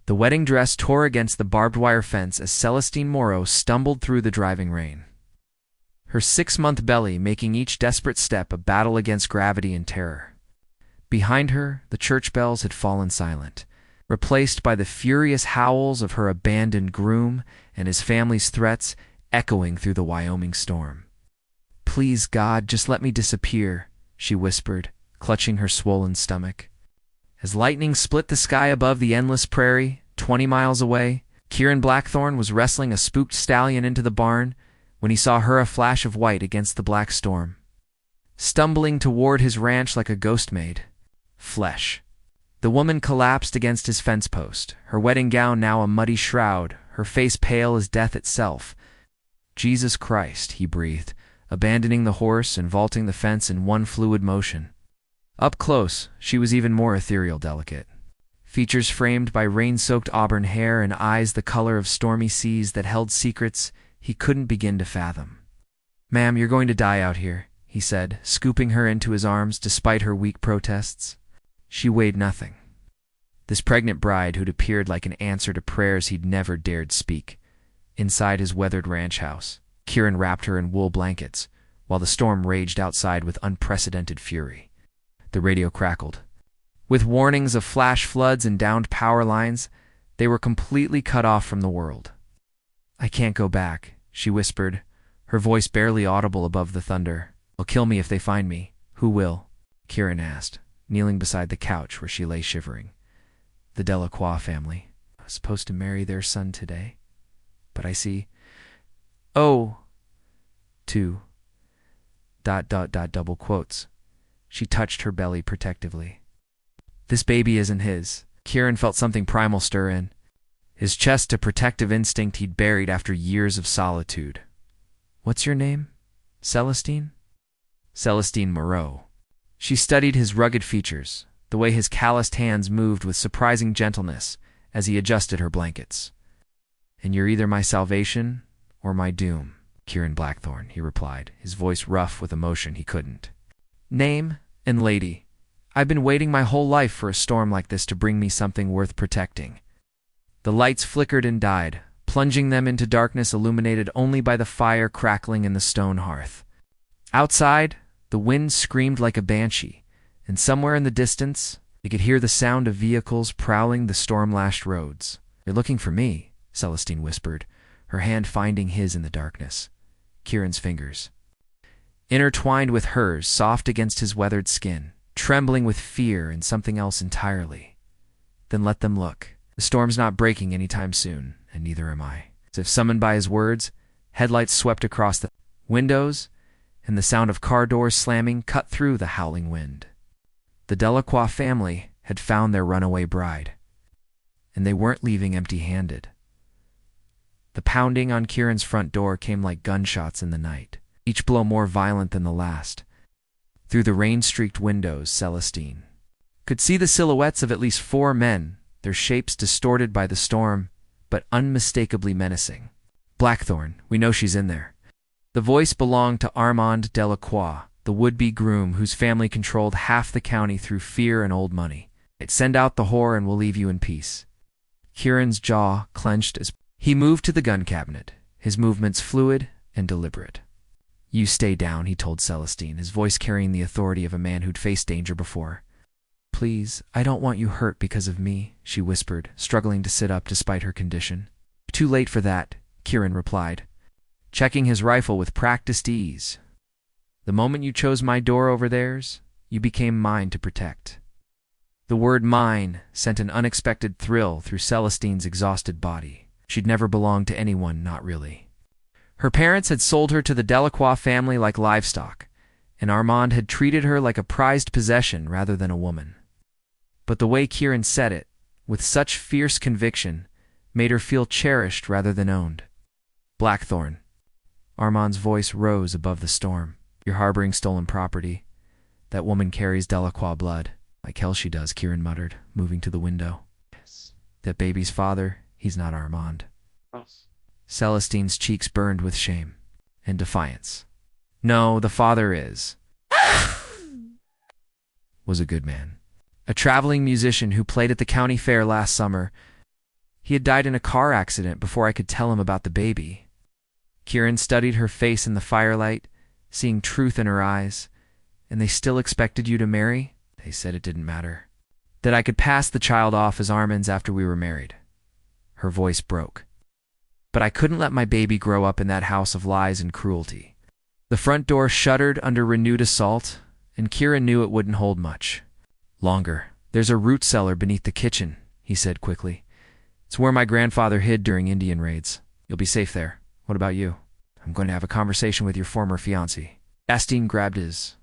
The wedding dress tore against the barbed wire fence as Celestine Moreau stumbled through the driving rain, her 6-month belly making each desperate step a battle against gravity and terror. Behind her, the church bells had fallen silent, replaced by the furious howls of her abandoned groom and his family's threats echoing through the Wyoming storm. "Please, God, just let me disappear," she whispered, clutching her swollen stomach. As lightning split the sky above the endless prairie, 20 miles away, Kieran Blackthorne was wrestling a spooked stallion into the barn when he saw her a flash of white against the black storm. Stumbling toward his ranch like a ghost maid. Flesh. The woman collapsed against his fence post, her wedding gown now a muddy shroud, her face pale as death itself. "Jesus Christ," he breathed, abandoning the horse and vaulting the fence in one fluid motion. Up close, she was even more ethereal delicate. Features framed by rain-soaked auburn hair and eyes the color of stormy seas that held secrets he couldn't begin to fathom. "Ma'am, you're going to die out here," he said, scooping her into his arms despite her weak protests. She weighed nothing. This pregnant bride who'd appeared like an answer to prayers he'd never dared speak. Inside his weathered ranch house, Kieran wrapped her in wool blankets, while the storm raged outside with unprecedented fury. The radio crackled. With warnings of flash floods and downed power lines, they were completely cut off from the world. "I can't go back," she whispered, her voice barely audible above the thunder. "They'll kill me if they find me." "Who will?" Kieran asked, kneeling beside the couch where she lay shivering. "The Delacroix family. I was supposed to marry their son today. But I see... Oh! Two... ... double quotes. She touched her belly protectively. "This baby isn't his." Kieran felt something primal stir in, his chest a protective instinct he'd buried after years of solitude. "What's your name? Celestine?" Celestine Moreau. She studied his rugged features, the way his calloused hands moved with surprising gentleness as he adjusted her blankets. "And you're either my salvation or my doom, Kieran Blackthorne," he replied, his voice rough with emotion he couldn't. "Name and lady. I've been waiting my whole life for a storm like this to bring me something worth protecting." The lights flickered and died, plunging them into darkness illuminated only by the fire crackling in the stone hearth. Outside, the wind screamed like a banshee, and somewhere in the distance, they could hear the sound of vehicles prowling the storm-lashed roads. "You're looking for me," Celestine whispered, her hand finding his in the darkness. Kieran's fingers, intertwined with hers, soft against his weathered skin, trembling with fear and something else entirely. "Then let them look. The storm's not breaking anytime soon, and neither am I." As if summoned by his words, headlights swept across the windows, and the sound of car doors slamming cut through the howling wind. The Delacroix family had found their runaway bride, and they weren't leaving empty-handed. The pounding on Kieran's front door came like gunshots in the night, each blow more violent than the last. Through the rain-streaked windows, Celestine could see the silhouettes of at least 4 men, their shapes distorted by the storm, but unmistakably menacing. "Blackthorne, we know she's in there." The voice belonged to Armand Delacroix, the would-be groom whose family controlled half the county through fear and old money. "Send out the whore and we'll leave you in peace." Kieran's jaw clenched as he moved to the gun cabinet, his movements fluid and deliberate. "You stay down," he told Celestine, his voice carrying the authority of a man who'd faced danger before. "Please, I don't want you hurt because of me," she whispered, struggling to sit up despite her condition. "Too late for that," Kieran replied, checking his rifle with practiced ease. "The moment you chose my door over theirs, you became mine to protect." The word mine sent an unexpected thrill through Celestine's exhausted body. She'd never belonged to anyone, not really. Her parents had sold her to the Delacroix family like livestock, and Armand had treated her like a prized possession rather than a woman. But the way Kieran said it, with such fierce conviction, made her feel cherished rather than owned. "Blackthorne." Armand's voice rose above the storm. "You're harboring stolen property. That woman carries Delacroix blood." "Like hell she does," Kieran muttered, moving to the window. "Yes. That baby's father, he's not Armand." Yes. Celestine's cheeks burned with shame and defiance. "No, the father is." Was a good man. A traveling musician who played at the county fair last summer, He had died in a car accident before I could tell him about the baby. Kieran studied her face in the firelight, seeing truth in her eyes. And they still expected you to marry? They said it didn't matter. That I could pass the child off as Armin's after we were married. Her voice broke. But I couldn't let my baby grow up in that house of lies and cruelty. The front door shuddered under renewed assault, and Kieran knew it wouldn't hold much longer. There's a root cellar beneath the kitchen, he said quickly. It's where my grandfather hid during Indian raids. You'll be safe there. What about you? I'm going to have a conversation with your former fiancé. Celestine grabbed his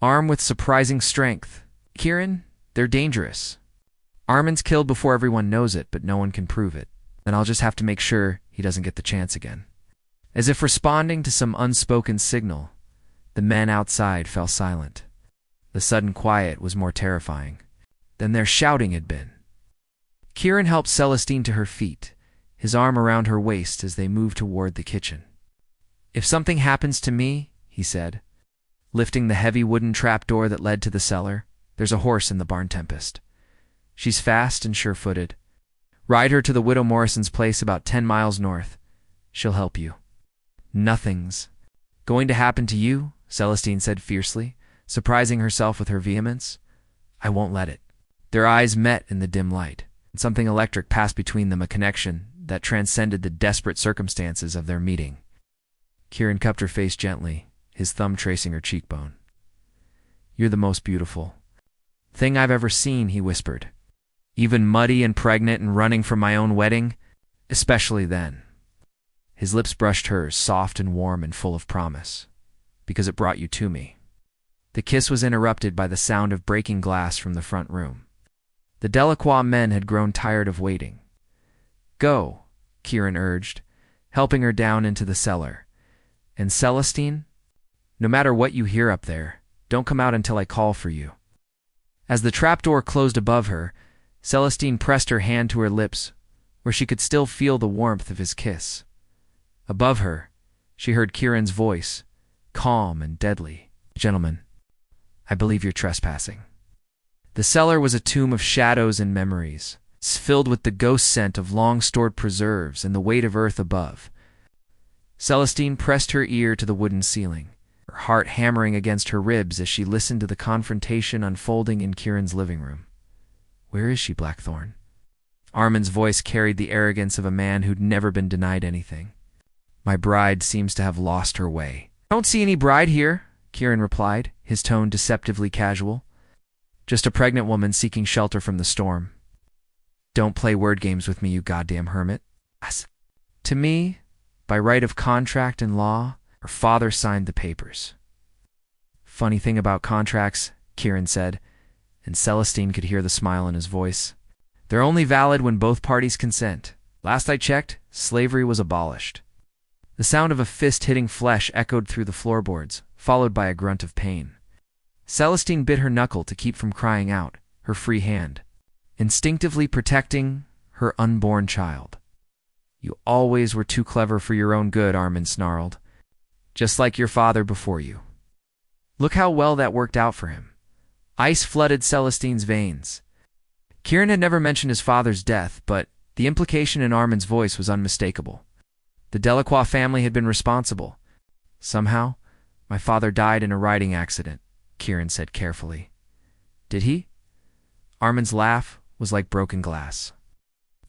arm with surprising strength. Kieran, they're dangerous. Armin's killed before everyone knows it, but no one can prove it. Then I'll just have to make sure he doesn't get the chance again. As if responding to some unspoken signal, the men outside fell silent. The sudden quiet was more terrifying than their shouting had been. Kieran helped Celestine to her feet, his arm around her waist as they moved toward the kitchen. If something happens to me, he said, lifting the heavy wooden trapdoor that led to the cellar, there's a horse in the Barn Tempest. She's fast and sure-footed. Ride her to the Widow Morrison's place about 10 miles north. She'll help you. Nothing's going to happen to you, Celestine said fiercely, surprising herself with her vehemence. I won't let it. Their eyes met in the dim light, and something electric passed between them, a connection that transcended the desperate circumstances of their meeting. Kieran cupped her face gently, his thumb tracing her cheekbone. You're the most beautiful thing I've ever seen, he whispered. Even muddy and pregnant and running from my own wedding, especially then. His lips brushed hers, soft and warm and full of promise, because it brought you to me. The kiss was interrupted by the sound of breaking glass from the front room. The Delacroix men had grown tired of waiting. Go, Kieran urged, helping her down into the cellar. And Celestine, no matter what you hear up there, don't come out until I call for you. As the trapdoor closed above her, Celestine pressed her hand to her lips, where she could still feel the warmth of his kiss. Above her, she heard Kieran's voice, calm and deadly. Gentlemen, I believe you're trespassing. The cellar was a tomb of shadows and memories, filled with the ghost scent of long-stored preserves and the weight of earth above. Celestine pressed her ear to the wooden ceiling, her heart hammering against her ribs as she listened to the confrontation unfolding in Kieran's living room. Where is she, Blackthorn? Armin's voice carried the arrogance of a man who'd never been denied anything. My bride seems to have lost her way. I don't see any bride here, Kieran replied, his tone deceptively casual. Just a pregnant woman seeking shelter from the storm. Don't play word games with me, you goddamn hermit. To me, by right of contract and law, her father signed the papers. Funny thing about contracts, Kieran said, and Celestine could hear the smile in his voice. They're only valid when both parties consent. Last I checked, slavery was abolished. The sound of a fist hitting flesh echoed through the floorboards, followed by a grunt of pain. Celestine bit her knuckle to keep from crying out, her free hand, instinctively protecting her unborn child. You always were too clever for your own good, Armin snarled. Just like your father before you. Look how well that worked out for him. Ice flooded Celestine's veins. Kieran had never mentioned his father's death, but the implication in Armin's voice was unmistakable. The Delacroix family had been responsible. Somehow, my father died in a riding accident, Kieran said carefully. Did he? Armin's laugh was like broken glass.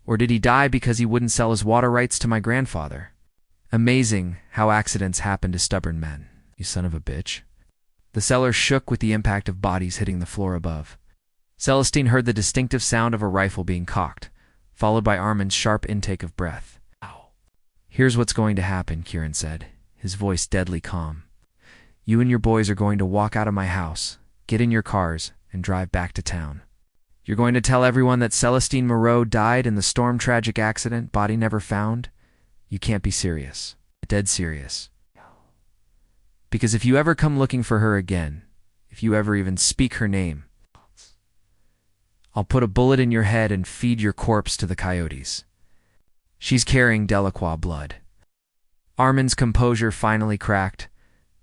Or did he die because he wouldn't sell his water rights to my grandfather? Amazing how accidents happen to stubborn men, you son of a bitch. The cellar shook with the impact of bodies hitting the floor above. Celestine heard the distinctive sound of a rifle being cocked, followed by Armin's sharp intake of breath. Ow. Here's what's going to happen, Kieran said, his voice deadly calm. You and your boys are going to walk out of my house, get in your cars, and drive back to town. You're going to tell everyone that Celestine Moreau died in the storm tragic accident, body never found? You can't be serious. Dead serious. Because if you ever come looking for her again, if you ever even speak her name, I'll put a bullet in your head and feed your corpse to the coyotes. She's carrying Delacroix blood. Armin's composure finally cracked.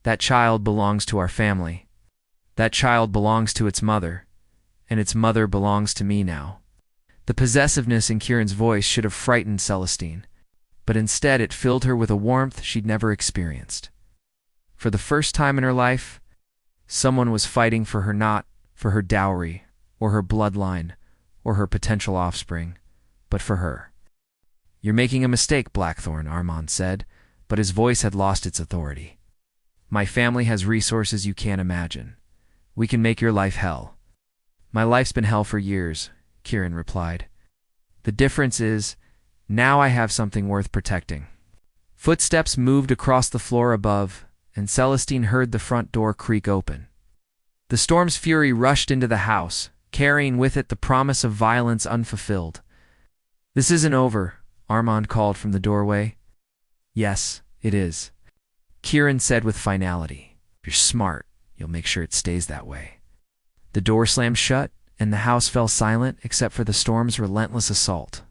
That child belongs to our family. That child belongs to its mother, and its mother belongs to me now. The possessiveness in Kieran's voice should have frightened Celestine, but instead it filled her with a warmth she'd never experienced. For the first time in her life, someone was fighting for her, not for her dowry, or her bloodline, or her potential offspring, but for her. "You're making a mistake, Blackthorn," Armand said, but his voice had lost its authority. "My family has resources you can't imagine. We can make your life hell." "My life's been hell for years," Kieran replied. "The difference is, now I have something worth protecting." Footsteps moved across the floor above, and Celestine heard the front door creak open. The storm's fury rushed into the house, carrying with it the promise of violence unfulfilled. "This isn't over," Armand called from the doorway. "Yes, it is," Kieran said with finality. "If you're smart, you'll make sure it stays that way." The door slammed shut, and the house fell silent except for the storm's relentless assault.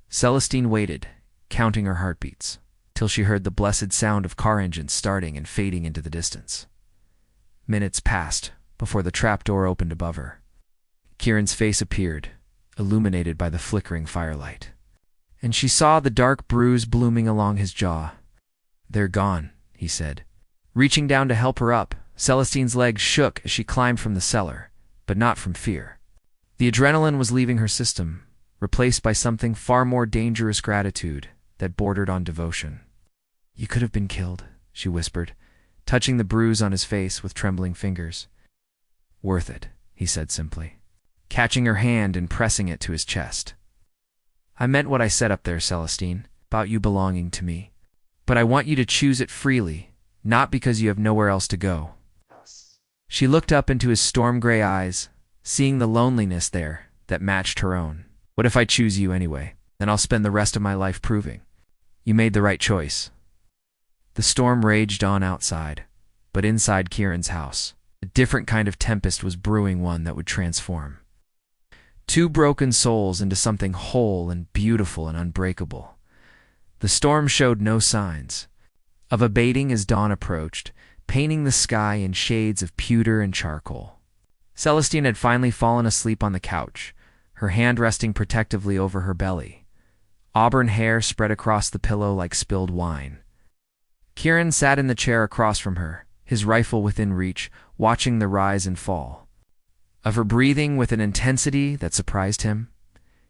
Celestine waited, counting her heartbeats, till she heard the blessed sound of car engines starting and fading into the distance. Minutes passed before the trapdoor opened above her. Kieran's face appeared, illuminated by the flickering firelight, and she saw the dark bruise blooming along his jaw. "They're gone," he said. Reaching down to help her up, Celestine's legs shook as she climbed from the cellar, but not from fear. The adrenaline was leaving her system, replaced by something far more dangerous: gratitude that bordered on devotion. "You could have been killed," she whispered, touching the bruise on his face with trembling fingers. "Worth it," he said simply, catching her hand and pressing it to his chest. "I meant what I said up there, Celestine, about you belonging to me. But I want you to choose it freely, not because you have nowhere else to go." She looked up into his storm-gray eyes, seeing the loneliness there that matched her own. "What if I choose you anyway? Then I'll spend the rest of my life proving you made the right choice." The storm raged on outside, but inside Kieran's house, a different kind of tempest was brewing, one that would transform two broken souls into something whole and beautiful and unbreakable. The storm showed no signs of abating as dawn approached, painting the sky in shades of pewter and charcoal. Celestine had finally fallen asleep on the couch, her hand resting protectively over her belly. Auburn hair spread across the pillow like spilled wine. Kieran sat in the chair across from her, his rifle within reach, watching the rise and fall of her breathing with an intensity that surprised him.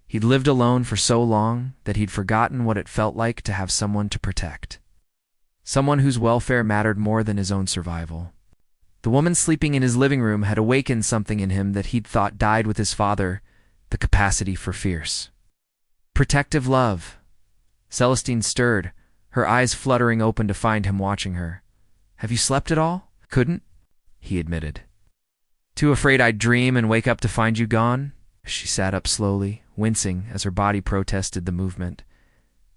He'd lived alone for so long that he'd forgotten what it felt like to have someone to protect, someone whose welfare mattered more than his own survival. The woman sleeping in his living room had awakened something in him that he'd thought died with his father: the capacity for fierce, protective love. Celestine stirred, her eyes fluttering open to find him watching her. "Have you slept at all?" "Couldn't," he admitted. "Too afraid I'd dream and wake up to find you gone?" She sat up slowly, wincing as her body protested the movement.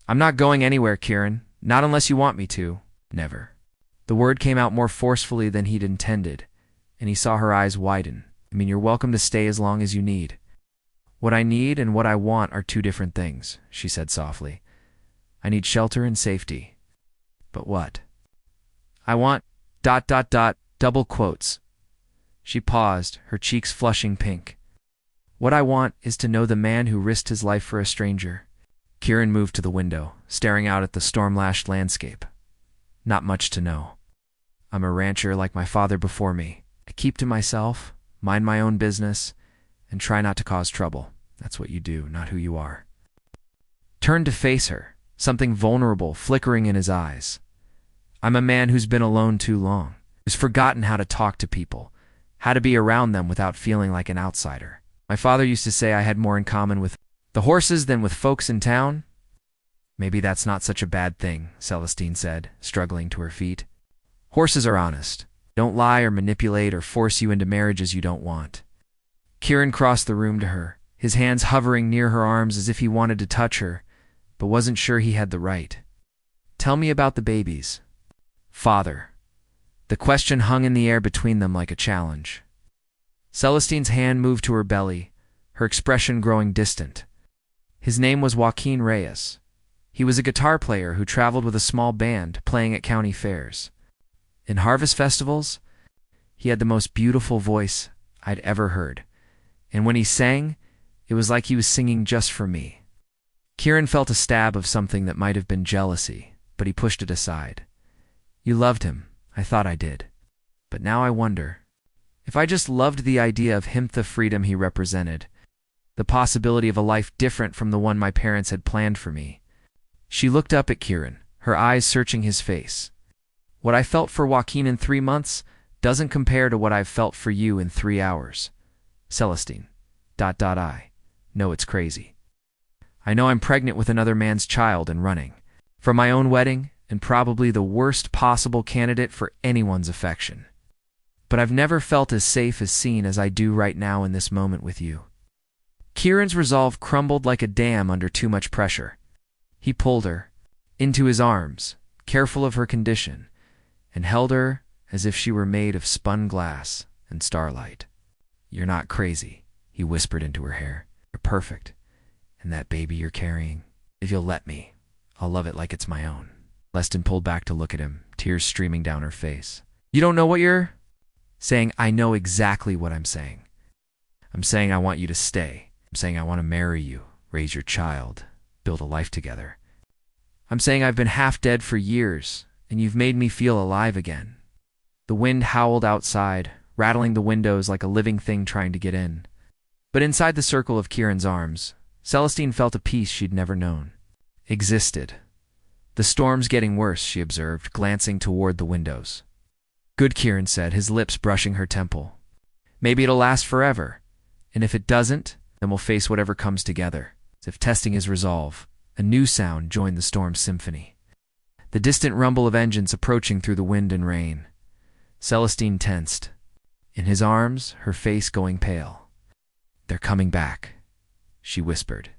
"I'm not going anywhere, Kieran. Not unless you want me to." "Never." The word came out more forcefully than he'd intended, and he saw her eyes widen. "I mean, you're welcome to stay as long as you need." "What I need and what I want are two different things," she said softly. "I need shelter and safety." "But what?" "I want ... double quotes." She paused, her cheeks flushing pink. "What I want is to know the man who risked his life for a stranger." Kieran moved to the window, staring out at the storm-lashed landscape. "Not much to know. I'm a rancher like my father before me. I keep to myself, mind my own business, and try not to cause trouble. That's what you do, not who you are." Turned to face her, something vulnerable flickering in his eyes. "I'm a man who's been alone too long, who's forgotten how to talk to people, how to be around them without feeling like an outsider. My father used to say I had more in common with the horses than with folks in town." "Maybe that's not such a bad thing," Celestine said, struggling to her feet. "Horses are honest. Don't lie or manipulate or force you into marriages you don't want." Kieran crossed the room to her, his hands hovering near her arms as if he wanted to touch her, but wasn't sure he had the right. "Tell me about the babies." "Father." The question hung in the air between them like a challenge. Celestine's hand moved to her belly, her expression growing distant. "His name was Joaquin Reyes. He was a guitar player who traveled with a small band, playing at county fairs. In harvest festivals, he had the most beautiful voice I'd ever heard. And when he sang, It was like he was singing just for me. Kieran felt a stab of something that might have been jealousy, but he pushed it aside. You loved him. I thought I did. But now I wonder. If I just loved the idea of him, the freedom he represented, the possibility of a life different from the one my parents had planned for me. She looked up at Kieran, her eyes searching his face. What I felt for Joaquin in 3 months doesn't compare to what I've felt for you in 3 hours. Celestine. I know it's crazy. I know I'm pregnant with another man's child and running from my own wedding and probably the worst possible candidate for anyone's affection. But I've never felt as safe as seen as I do right now in this moment with you. Kieran's resolve crumbled like a dam under too much pressure. He pulled her into his arms, careful of her condition, and held her as if she were made of spun glass and starlight. You're not crazy, he whispered into her hair. You're perfect. And that baby you're carrying, if you'll let me, I'll love it like it's my own. Leston pulled back to look at him, tears streaming down her face. You don't know what you're saying? I know exactly what I'm saying. I'm saying I want you to stay. I'm saying I want to marry you, raise your child, build a life together. I'm saying I've been half dead for years, and you've made me feel alive again. The wind howled outside, rattling the windows like a living thing trying to get in. But inside the circle of Kieran's arms, Celestine felt a peace she'd never known. Existed. The storm's getting worse, she observed, glancing toward the windows. Good, Kieran said, his lips brushing her temple. Maybe it'll last forever, and if it doesn't, then we'll face whatever comes together. As if testing his resolve, a new sound joined the storm's symphony. The distant rumble of engines approaching through the wind and rain. Celestine tensed. In his arms, her face going pale. They're coming back, she whispered.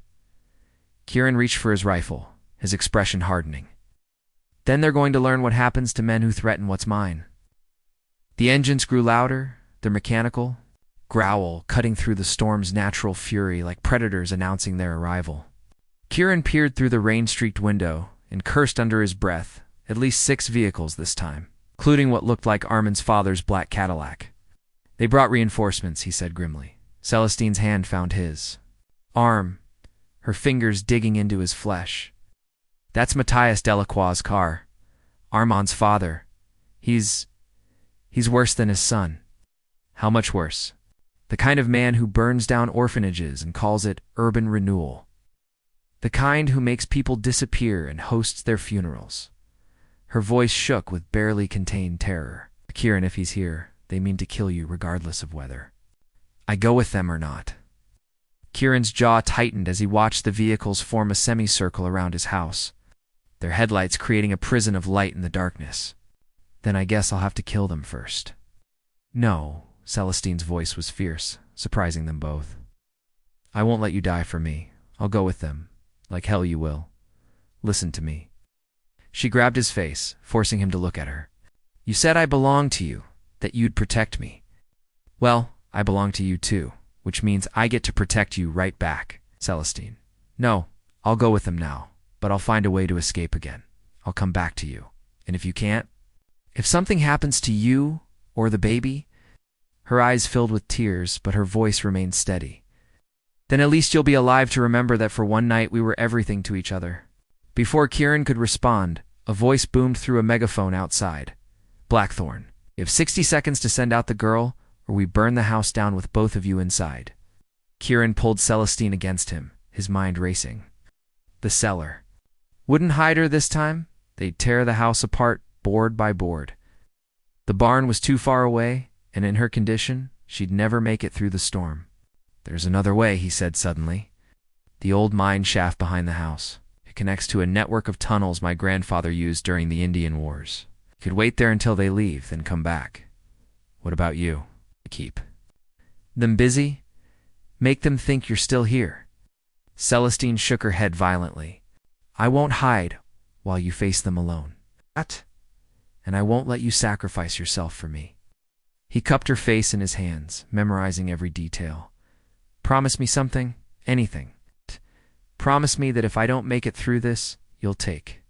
Kieran reached for his rifle, his expression hardening. Then they're going to learn what happens to men who threaten what's mine. The engines grew louder, their mechanical growl cutting through the storm's natural fury like predators announcing their arrival. Kieran peered through the rain-streaked window and cursed under his breath, at least 6 vehicles this time, including what looked like Armin's father's black Cadillac. They brought reinforcements, he said grimly. Celestine's hand found his arm, her fingers digging into his flesh. That's Matthias Delacroix's car. Armand's father. He's worse than his son. How much worse? The kind of man who burns down orphanages and calls it urban renewal. The kind who makes people disappear and hosts their funerals. Her voice shook with barely contained terror. Kieran, if he's here, they mean to kill you regardless of whether I go with them or not. Kieran's jaw tightened as he watched the vehicles form a semicircle around his house, their headlights creating a prison of light in the darkness. Then I guess I'll have to kill them first. No, Celestine's voice was fierce, surprising them both. I won't let you die for me. I'll go with them. Like hell you will. Listen to me. She grabbed his face, forcing him to look at her. You said I belonged to you, that you'd protect me. Well, I belong to you too, which means I get to protect you right back, Celestine. No, I'll go with them now, but I'll find a way to escape again. I'll come back to you. And if you can't, if something happens to you or the baby, her eyes filled with tears, but her voice remained steady. Then at least you'll be alive to remember that for one night we were everything to each other. Before Kieran could respond, a voice boomed through a megaphone outside. Blackthorn, you have 60 seconds to send out the girl, or we burn the house down with both of you inside. Kieran pulled Celestine against him, his mind racing. The cellar. Wouldn't hide her this time. They'd tear the house apart, board by board. The barn was too far away, and in her condition, she'd never make it through the storm. There's another way, he said suddenly. The old mine shaft behind the house. It connects to a network of tunnels my grandfather used during the Indian Wars. You could wait there until they leave, then come back. What about you? Keep them busy? Make them think you're still here. Celestine shook her head violently. I won't hide while you face them alone. What? And I won't let you sacrifice yourself for me. He cupped her face in his hands, memorizing every detail. Promise me something, anything. Promise me that if I don't make it through this, you'll take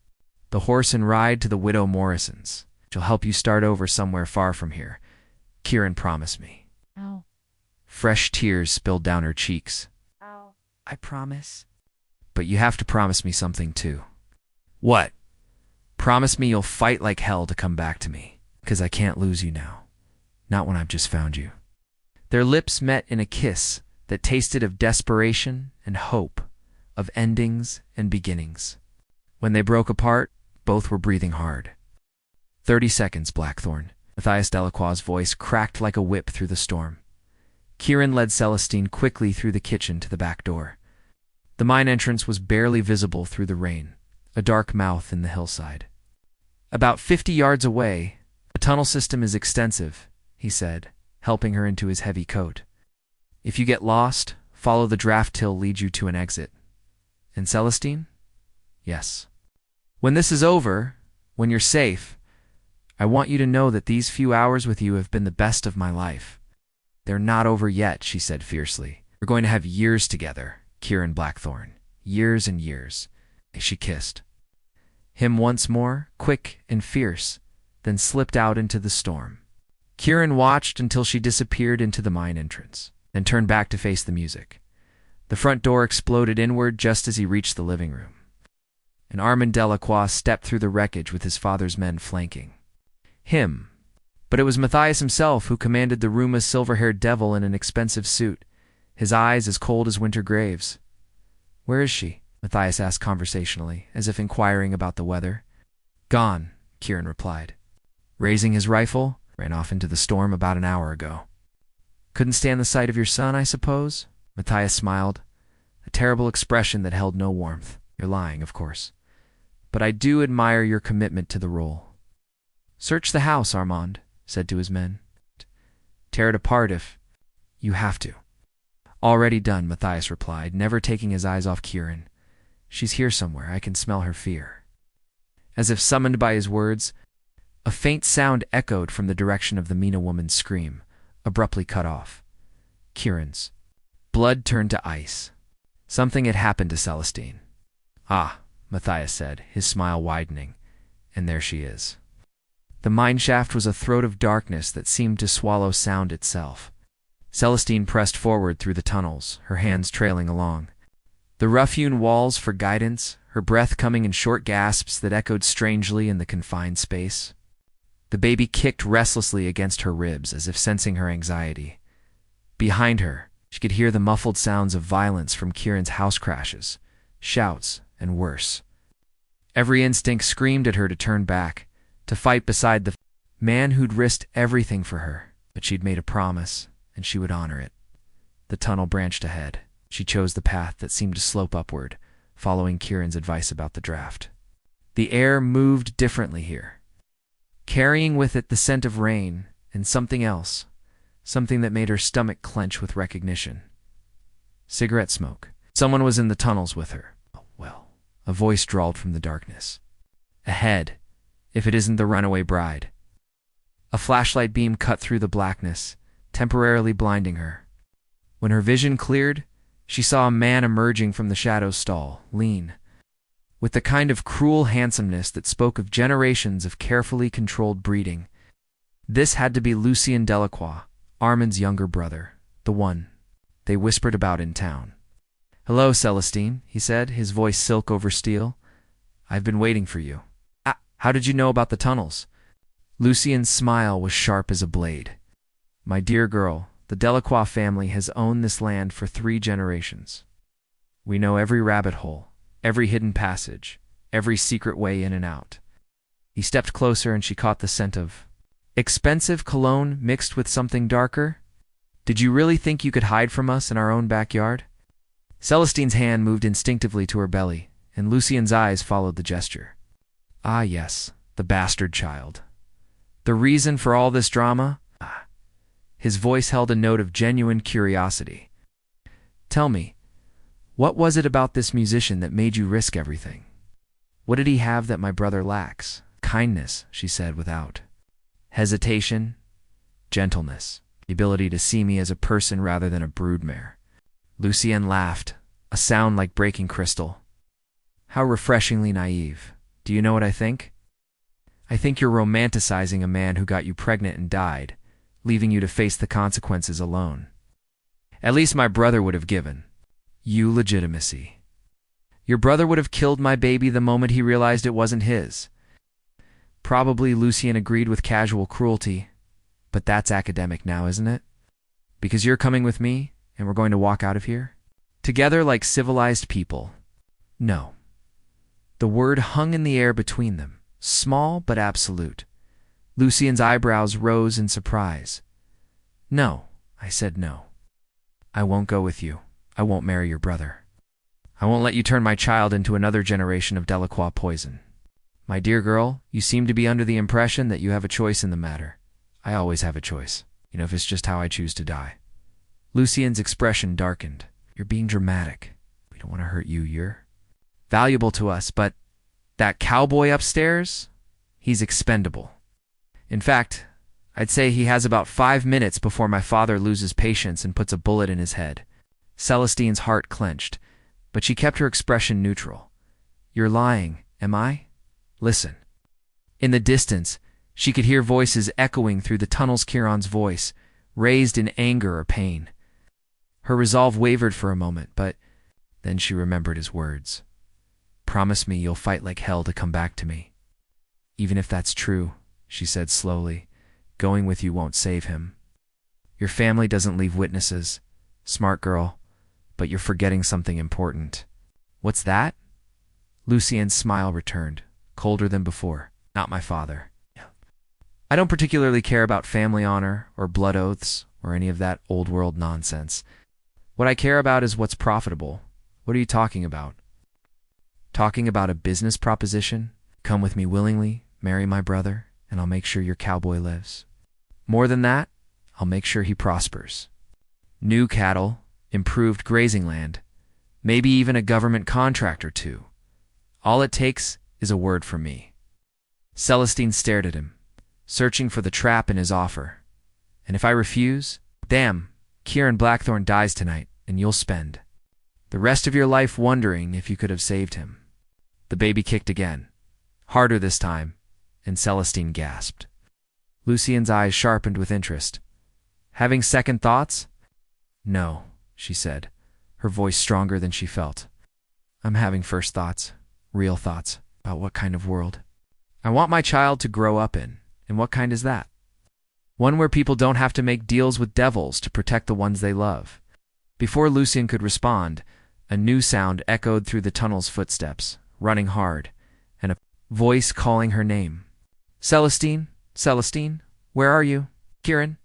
the horse and ride to the widow Morrison's. She'll help you start over somewhere far from here. Kieran promised me. Ow. Fresh tears spilled down her cheeks. Ow. I promise. But you have to promise me something too. What? Promise me you'll fight like hell to come back to me, because I can't lose you now. Not when I've just found you. Their lips met in a kiss that tasted of desperation and hope, of endings and beginnings. When they broke apart, both were breathing hard. 30 seconds, Blackthorn. Matthias Delacroix's voice cracked like a whip through the storm. Kieran led Celestine quickly through the kitchen to the back door. The mine entrance was barely visible through the rain, a dark mouth in the hillside. About 50 yards away, the tunnel system is extensive, he said, helping her into his heavy coat. If you get lost, follow the draft till leads you to an exit. And Celestine? Yes. When this is over, when you're safe, I want you to know that these few hours with you have been the best of my life. They're not over yet, she said fiercely. We're going to have years together, Kieran Blackthorn. Years and years. She kissed him once more, quick and fierce, then slipped out into the storm. Kieran watched until she disappeared into the mine entrance, then turned back to face the music. The front door exploded inward just as he reached the living room. And Armand Delacroix stepped through the wreckage with his father's men flanking him. But it was Matthias himself who commanded the room, a silver-haired devil in an expensive suit, his eyes as cold as winter graves. Where is she? Matthias asked conversationally, as if inquiring about the weather. Gone, Kieran replied. Raising his rifle, ran off into the storm about an hour ago. Couldn't stand the sight of your son, I suppose? Matthias smiled, a terrible expression that held no warmth. You're lying, of course. But I do admire your commitment to the role. Search the house, Armand said to his men. Tear it apart if you have to. Already done, Matthias replied, never taking his eyes off Kieran. She's here somewhere. I can smell her fear. As if summoned by his words, a faint sound echoed from the direction of the Mina woman's scream, abruptly cut off. Kieran's blood turned to ice. Something had happened to Celestine. Ah, Matthias said, his smile widening. And there she is. The mine shaft was a throat of darkness that seemed to swallow sound itself. Celestine pressed forward through the tunnels, her hands trailing along. The rough-hewn walls for guidance, her breath coming in short gasps that echoed strangely in the confined space. The baby kicked restlessly against her ribs as if sensing her anxiety. Behind her, she could hear the muffled sounds of violence from Kieran's house crashes, shouts, and worse. Every instinct screamed at her to turn back, to fight beside the man who'd risked everything for her, but she'd made a promise, and she would honor it. The tunnel branched ahead. She chose the path that seemed to slope upward, following Kieran's advice about the draft. The air moved differently here, carrying with it the scent of rain and something else, something that made her stomach clench with recognition. Cigarette smoke. Someone was in the tunnels with her. Oh, well, a voice drawled from the darkness. Ahead, if it isn't the runaway bride. A flashlight beam cut through the blackness, temporarily blinding her. When her vision cleared, she saw a man emerging from the shadow stall, lean, with the kind of cruel handsomeness that spoke of generations of carefully controlled breeding. This had to be Lucien Delacroix, Armand's younger brother, the one they whispered about in town. Hello, Celestine, he said, his voice silk over steel. I've been waiting for you. How did you know about the tunnels? Lucien's smile was sharp as a blade. My dear girl, the Delacroix family has owned this land for 3 generations. We know every rabbit hole, every hidden passage, every secret way in and out. He stepped closer and she caught the scent of expensive cologne mixed with something darker. Did you really think you could hide from us in our own backyard? Celestine's hand moved instinctively to her belly, and Lucien's eyes followed the gesture. Ah, yes, the bastard child. The reason for all this drama? His voice held a note of genuine curiosity. Tell me, what was it about this musician that made you risk everything? What did he have that my brother lacks? Kindness, she said without hesitation, gentleness, the ability to see me as a person rather than a broodmare. Lucien laughed, a sound like breaking crystal. How refreshingly naive. Do you know what I think? I think you're romanticizing a man who got you pregnant and died, leaving you to face the consequences alone. At least my brother would have given You legitimacy. Your brother would have killed my baby the moment he realized it wasn't his. Probably Lucien agreed with casual cruelty, but that's academic now, isn't it? Because you're coming with me, and we're going to walk out of here? Together like civilized people. No. The word hung in the air between them, small but absolute. Lucien's eyebrows rose in surprise. No, I said no. I won't go with you. I won't marry your brother. I won't let you turn my child into another generation of Delacroix poison. My dear girl, you seem to be under the impression that you have a choice in the matter. I always have a choice, if it's just how I choose to die. Lucien's expression darkened. You're being dramatic. We don't want to hurt you. You're valuable to us, but that cowboy upstairs, he's expendable. In fact, I'd say he has about 5 minutes before my father loses patience and puts a bullet in his head. Celestine's heart clenched, but she kept her expression neutral. You're lying, am I? Listen. In the distance, she could hear voices echoing through the tunnel's Chiron's voice, raised in anger or pain. Her resolve wavered for a moment, but then she remembered his words. Promise me you'll fight like hell to come back to me. Even if that's true, she said slowly, going with you won't save him. Your family doesn't leave witnesses. Smart girl, but you're forgetting something important. What's that? Lucien's smile returned, colder than before. Not my father. I don't particularly care about family honor or blood oaths or any of that old-world nonsense. What I care about is what's profitable. What are you talking about? Talking about a business proposition? Come with me willingly, marry my brother, and I'll make sure your cowboy lives. More than that, I'll make sure he prospers. New cattle, improved grazing land, maybe even a government contract or two. All it takes is a word from me. Celestine stared at him, searching for the trap in his offer. And if I refuse, damn, Chiron Blackthorne dies tonight, and you'll spend the rest of your life wondering if you could have saved him. The baby kicked again, harder this time, and Celestine gasped. Lucien's eyes sharpened with interest. Having second thoughts? No, she said, her voice stronger than she felt. I'm having first thoughts, real thoughts, about what kind of world I want my child to grow up in. And what kind is that? One where people don't have to make deals with devils to protect the ones they love. Before Lucien could respond, a new sound echoed through the tunnel's footsteps, running hard, and a voice calling her name. Celestine? Celestine? Where are you? Chiron?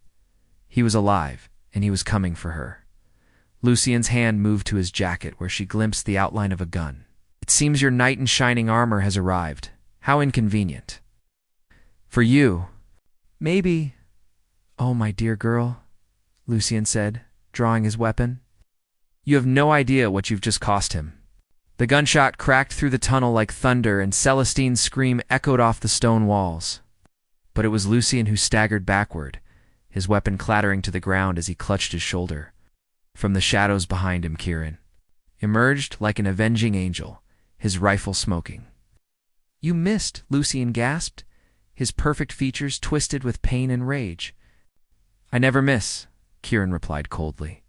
He was alive, and he was coming for her. Lucien's hand moved to his jacket where she glimpsed the outline of a gun. It seems your knight in shining armor has arrived. How inconvenient. For you. Maybe. Oh, my dear girl, Lucien said, drawing his weapon. You have no idea what you've just cost him. The gunshot cracked through the tunnel like thunder, and Celestine's scream echoed off the stone walls. But it was Lucien who staggered backward, his weapon clattering to the ground as he clutched his shoulder. From the shadows behind him, Chiron emerged like an avenging angel, his rifle smoking. You missed, Lucien gasped, his perfect features twisted with pain and rage. I never miss, Chiron replied coldly.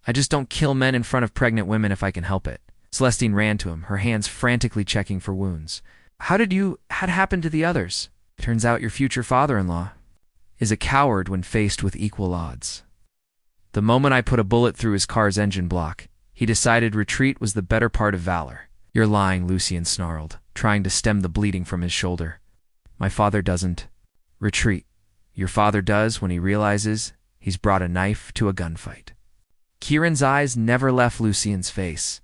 I just don't kill men in front of pregnant women if I can help it. Celestine ran to him, her hands frantically checking for wounds. How happened to the others? Turns out your future father-in-law is a coward when faced with equal odds. The moment I put a bullet through his car's engine block, he decided retreat was the better part of valor. You're lying, Lucien snarled, trying to stem the bleeding from his shoulder. My father doesn't retreat. Your father does when he realizes he's brought a knife to a gunfight. Chiron's eyes never left Lucien's face.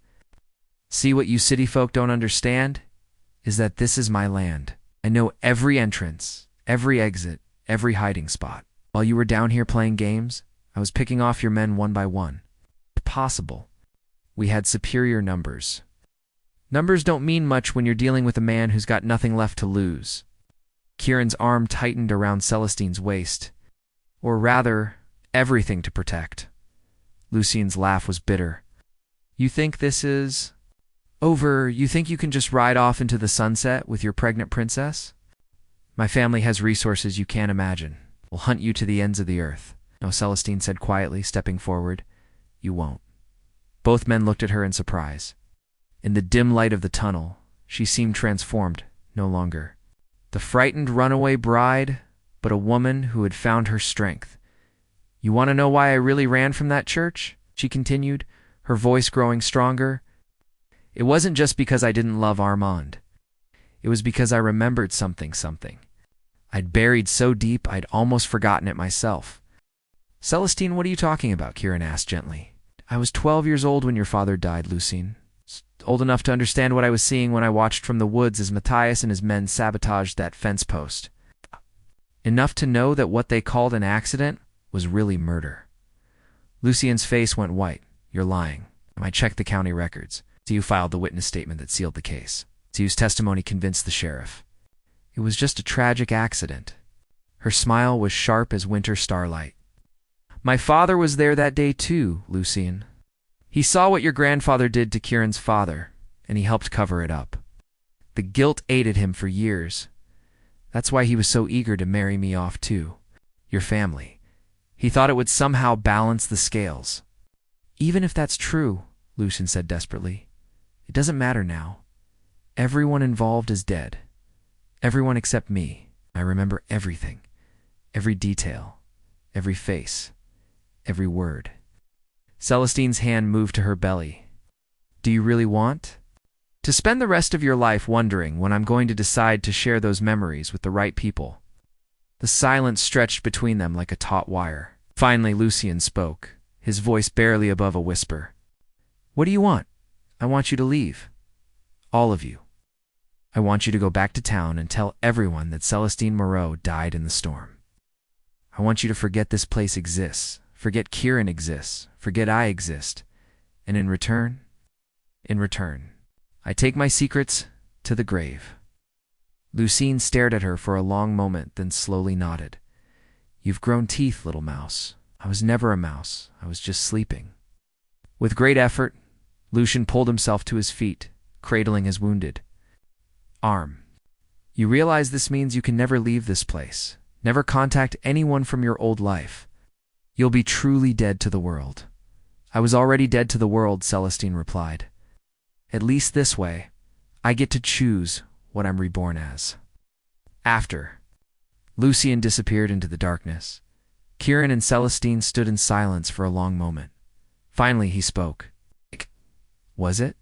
See, what you city folk don't understand is that this is my land. I know every entrance, every exit, every hiding spot. While you were down here playing games, I was picking off your men one by one. Possible. We had superior numbers. Numbers don't mean much when you're dealing with a man who's got nothing left to lose. Chiron's arm tightened around Celestine's waist. Or rather, everything to protect. Lucien's laugh was bitter. You think this is over? You think you can just ride off into the sunset with your pregnant princess? My family has resources you can't imagine. We'll hunt you to the ends of the earth. No, Celestine said quietly, stepping forward. You won't. Both men looked at her in surprise. In the dim light of the tunnel, she seemed transformed, no longer the frightened runaway bride, but a woman who had found her strength. "You want to know why I really ran from that church?" she continued, her voice growing stronger. "It wasn't just because I didn't love Armand. It was because I remembered something. I'd buried so deep I'd almost forgotten it myself." "Celestine, what are you talking about?" Kieran asked gently. "I was 12 years old when your father died, Lucine. Old enough to understand what I was seeing when I watched from the woods as Matthias and his men sabotaged that fence post. Enough to know that what they called an accident was really murder." Lucien's face went white. "You're lying. I checked the county records. You filed the witness statement that sealed the case. Ziyu's testimony convinced the sheriff. It was just a tragic accident." Her smile was sharp as winter starlight. "My father was there that day too, Lucien. He saw what your grandfather did to Kieran's father, and he helped cover it up. The guilt ate at him for years. That's why he was so eager to marry me off too. Your family. He thought it would somehow balance the scales." "Even if that's true," Lucien said desperately, "it doesn't matter now. Everyone involved is dead. Everyone except me. I remember everything. Every detail. Every face. Every word." Celestine's hand moved to her belly. "Do you really want to spend the rest of your life wondering when I'm going to decide to share those memories with the right people?" The silence stretched between them like a taut wire. Finally, Lucien spoke, his voice barely above a whisper. "What do you want?" "I want you to leave. All of you. I want you to go back to town and tell everyone that Celestine Moreau died in the storm. I want you to forget this place exists, forget Kieran exists, forget I exist. And in return, I take my secrets to the grave." Lucien stared at her for a long moment, then slowly nodded. "You've grown teeth, little mouse." "I was never a mouse. I was just sleeping." With great effort, Lucien pulled himself to his feet, cradling his wounded arm. "You realize this means you can never leave this place, never contact anyone from your old life. You'll be truly dead to the world." "I was already dead to the world," Celestine replied. "At least this way, I get to choose what I'm reborn as." After Lucien disappeared into the darkness, Kieran and Celestine stood in silence for a long moment. Finally he spoke. "Was it?"